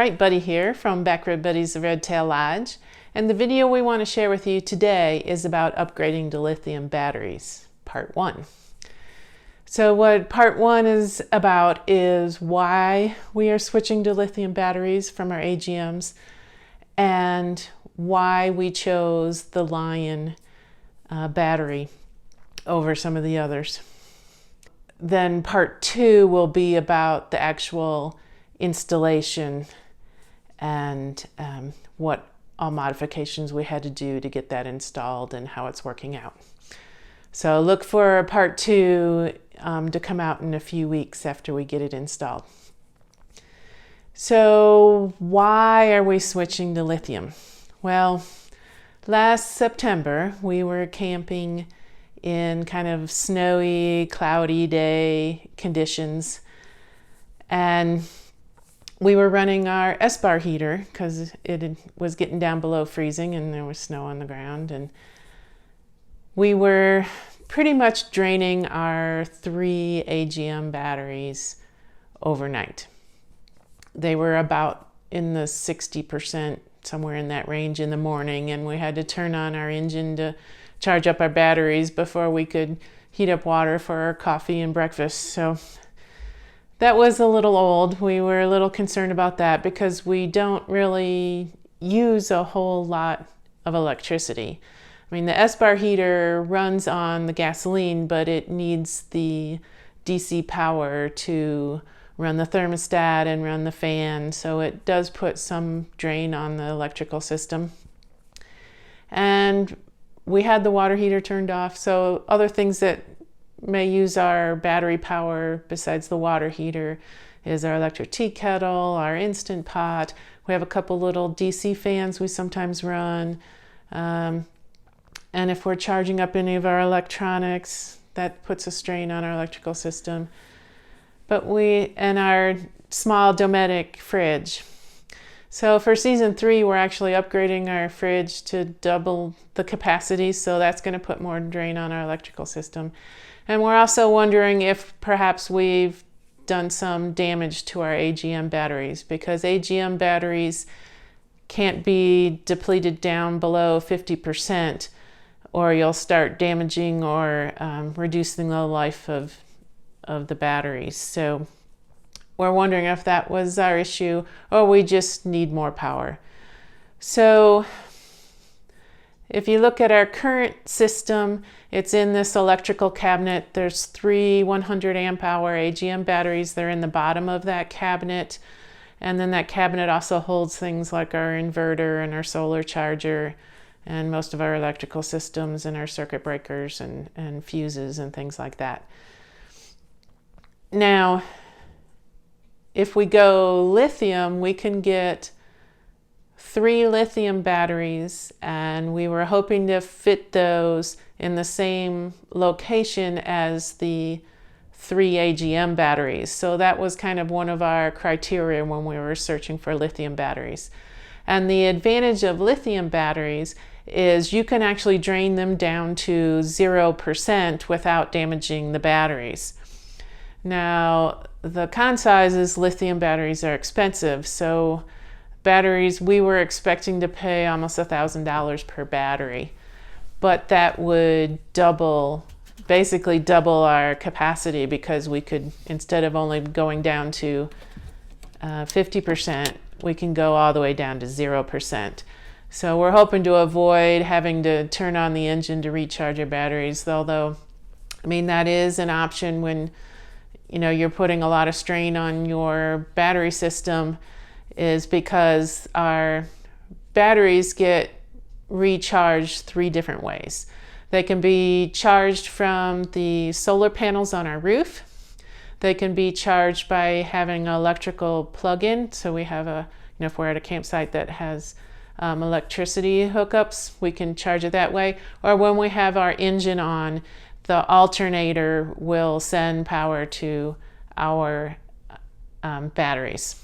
Alright, Buddy here from Backroad Buddies of Red Tail Lodge, and the video we want to share with you today is about upgrading to lithium batteries, part 1. So what part 1 is about is why we are switching to lithium batteries from our AGMs and why we chose the Lion battery over some of the others. Then part 2 will be about the actual installation and what all modifications we had to do to get that installed and how it's working out. So look for part 2 to come out in a few weeks after we get it installed. So why are we switching to lithium? Well, last September we were camping in kind of snowy, cloudy day conditions, and we were running our S-bar heater because it was getting down below freezing and there was snow on the ground, and we were pretty much draining our 3 AGM batteries overnight. They were about in the 60%, somewhere in that range in the morning, and we had to turn on our engine to charge up our batteries before we could heat up water for our coffee and breakfast. So that was a little old. We were a little concerned about that because we don't really use a whole lot of electricity. I mean, the S-bar heater runs on the gasoline, but it needs the DC power to run the thermostat and run the fan, so it does put some drain on the electrical system. And we had the water heater turned off, so other things that may use our battery power besides the water heater is our electric tea kettle, our Instant Pot. We have a couple little DC fans we sometimes run. And if we're charging up any of our electronics, that puts a strain on our electrical system. And our small Dometic fridge. So for season 3, we're actually upgrading our fridge to double the capacity, so that's going to put more drain on our electrical system. And we're also wondering if perhaps we've done some damage to our AGM batteries, because AGM batteries can't be depleted down below 50%, or you'll start damaging or reducing the life of the batteries. So we're wondering if that was our issue or we just need more power. So if you look at our current system, it's in this electrical cabinet. There's 3 100 amp hour AGM batteries. They're in the bottom of that cabinet. And then that cabinet also holds things like our inverter and our solar charger and most of our electrical systems and our circuit breakers and fuses and things like that. Now, if we go lithium, we can get 3 lithium batteries, and we were hoping to fit those in the same location as the 3 AGM batteries. So that was kind of one of our criteria when we were searching for lithium batteries. And the advantage of lithium batteries is you can actually drain them down to 0% without damaging the batteries. Now, the con size is lithium batteries are expensive, so batteries, we were expecting to pay almost $1,000 per battery, but that would basically double our capacity, because we could, instead of only going down to 50%, we can go all the way down to 0%. So we're hoping to avoid having to turn on the engine to recharge our batteries, although, I mean, that is an option when you're putting a lot of strain on your battery system, is because our batteries get recharged 3 different ways. They can be charged from the solar panels on our roof. They can be charged by having an electrical plug-in. So we have if we're at a campsite that has electricity hookups, we can charge it that way. Or when we have our engine on, the alternator will send power to our batteries.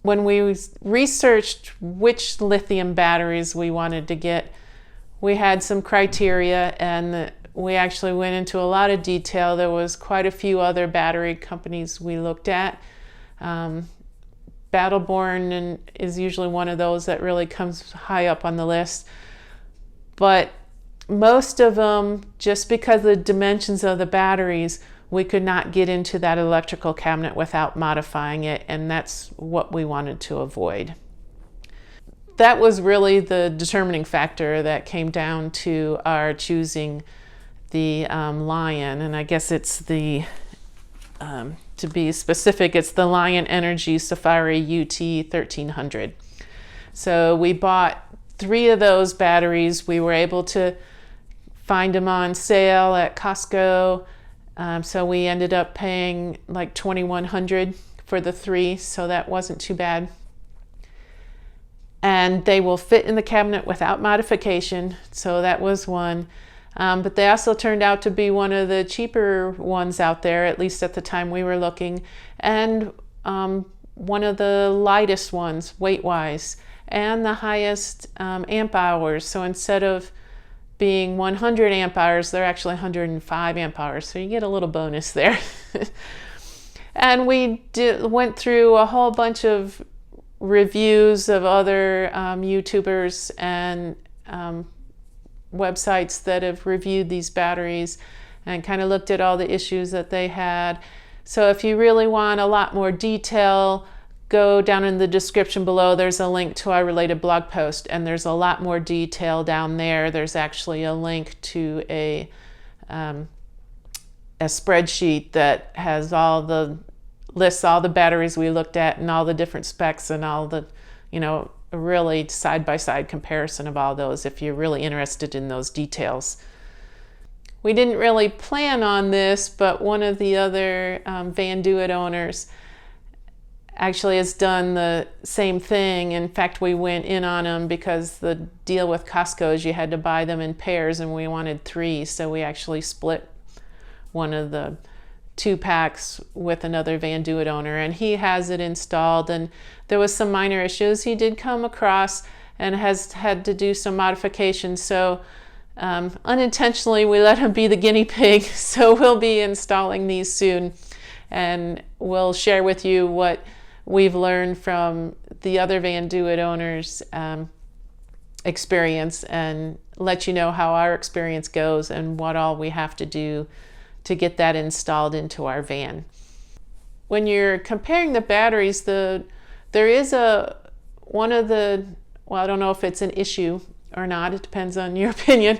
When we researched which lithium batteries we wanted to get, we had some criteria, and we actually went into a lot of detail. There was quite a few other battery companies we looked at. Battleborn is usually one of those that really comes high up on the list. But most of them, just because of the dimensions of the batteries, we could not get into that electrical cabinet without modifying it, and that's what we wanted to avoid. That was really the determining factor that came down to our choosing the Lion, and I guess it's the, to be specific, it's the Lion Energy Safari UT1300. So we bought 3 of those batteries. We were able to find them on sale at Costco. So we ended up paying like $2,100 for the 3, so that wasn't too bad. And they will fit in the cabinet without modification, so that was one. But they also turned out to be one of the cheaper ones out there, at least at the time we were looking, and one of the lightest ones weight-wise, and the highest amp hours. So instead of being 100 amp hours, they're actually 105 amp hours, so you get a little bonus there. And we went through a whole bunch of reviews of other YouTubers and websites that have reviewed these batteries and kind of looked at all the issues that they had. So if you really want a lot more detail, go down in the description below. There's a link to our related blog post, and there's a lot more detail down there. There's actually a link to a spreadsheet that has lists all the batteries we looked at and all the different specs and all the, really side-by-side comparison of all those if you're really interested in those details. We didn't really plan on this, but one of the other Van Duit owners actually has done the same thing. In fact, we went in on them because the deal with Costco is you had to buy them in pairs, and we wanted 3, so we actually split one of the 2 packs with another Van Duit owner, and he has it installed, and there was some minor issues he did come across and has had to do some modifications. So unintentionally we let him be the guinea pig. So we'll be installing these soon, and we'll share with you what we've learned from the other Van Duit owners' experience, and let you know how our experience goes and what all we have to do to get that installed into our van. When you're comparing the batteries, there is one of the, well, I don't know if it's an issue or not, it depends on your opinion,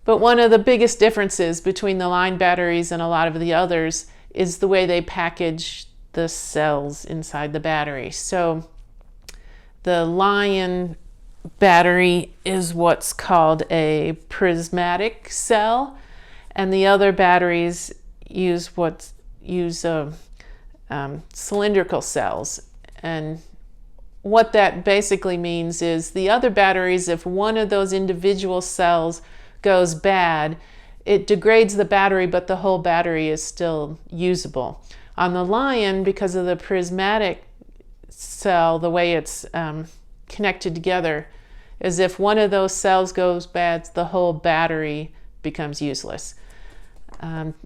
but one of the biggest differences between the Lion batteries and a lot of the others is the way they package the cells inside the battery. So the Lion battery is what's called a prismatic cell, and the other batteries use cylindrical cells. And what that basically means is the other batteries, if one of those individual cells goes bad, it degrades the battery, but the whole battery is still usable. On the Lion, because of the prismatic cell, the way it's connected together, is if one of those cells goes bad, the whole battery becomes useless.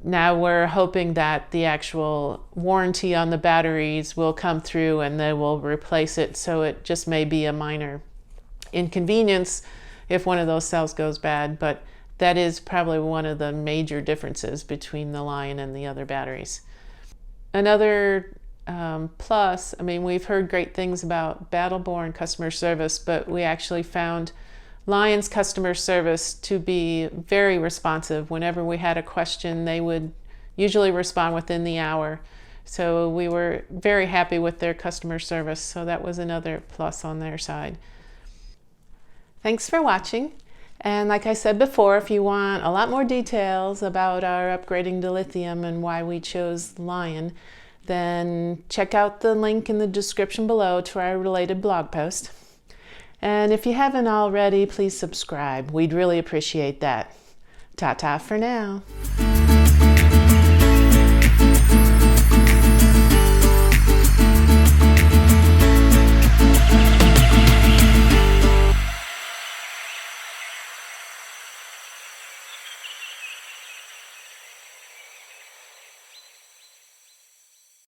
Now we're hoping that the actual warranty on the batteries will come through and they will replace it, so it just may be a minor inconvenience if one of those cells goes bad, but that is probably one of the major differences between the Lion and the other batteries. Another plus, we've heard great things about Battleborn customer service, but we actually found Lion's customer service to be very responsive. Whenever we had a question, they would usually respond within the hour. So we were very happy with their customer service. So that was another plus on their side. Thanks for watching. And like I said before, if you want a lot more details about our upgrading to lithium and why we chose Lion, then check out the link in the description below to our related blog post. And if you haven't already, please subscribe. We'd really appreciate that. Ta-ta for now.